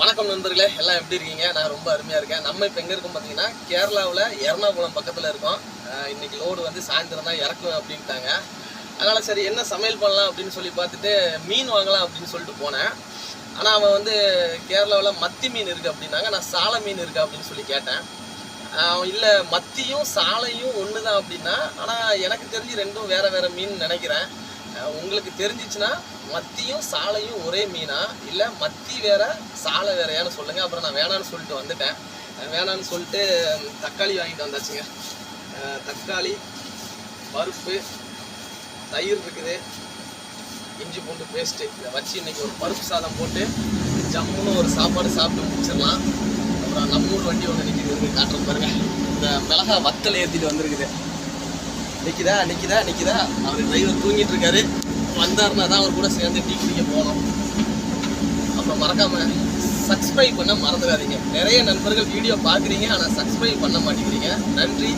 வணக்கம் நண்பர்களே, எல்லாம் எப்படி இருக்கீங்க? நான் ரொம்ப அருமையாக இருக்கேன். நம்ம இப்போ எங்கே இருக்கோம் பார்த்தீங்கன்னா, கேரளாவில் எர்ணாகுளம் பக்கத்தில் இருக்கோம். இன்றைக்கி லோடு வந்து சாயந்தரம் தான் இறக்கும் அப்படின்ட்டாங்க. அதனால் சரி என்ன சமையல் பண்ணலாம் அப்படின்னு சொல்லி பார்த்துட்டு மீன் வாங்கலாம் அப்படின்னு சொல்லிட்டு போனேன். ஆனால் அவன் வந்து கேரளாவில் மத்தி மீன் இருக்குது அப்படின்னாங்க. நான் சாலை மீன் இருக்குது அப்படின்னு சொல்லி கேட்டேன். இல்லை, மத்தியும் சாலையும் ஒன்று தான் அப்படின்னா, ஆனால் எனக்கு தெரிஞ்சு ரெண்டும் வேறு வேறு மீன் நினைக்கிறேன். உங்களுக்கு தெரிஞ்சிச்சுன்னா மத்தியும் சாலையும் ஒரே மீனா, இல்லை மத்தி வேற சாலை வேறையான்னு சொல்லுங்கள். அப்புறம் நான் வேணான்னு சொல்லிட்டு வந்துட்டேன். வேணான்னு சொல்லிட்டு தக்காளி வாங்கிட்டு வந்தாச்சுங்க. தக்காளி, பருப்பு, தயிர் இருக்குது, இஞ்சி பூண்டு பேஸ்ட்டு, இதை வச்சு இன்றைக்கி ஒரு பருப்பு சாதம் போட்டு ஜம்முன்னு ஒரு சாப்பாடு சாப்பிட்டு முடிச்சிடலாம். அப்புறம் நம்ம ஊர் வண்டி ஒன்று நிற்கிது, காட்டுறது பாருங்க. இந்த மிளகா வத்தல் ஏற்றிட்டு வந்திருக்குது. நிற்கிதா அவர் டிரைவர் தூங்கிட்டு இருக்காரு. வந்தாருன்னா தான் அவர் கூட சேர்ந்து டீ குடிக்க போகணும். அப்புறம் மறக்காமல் சப்ஸ்கிரைப் பண்ண மறந்துடாதீங்க. நிறைய நண்பர்கள் வீடியோ பார்க்குறீங்க, ஆனால் சப்ஸ்கிரைப் பண்ண மாட்டேங்கிறீங்க. நன்றி.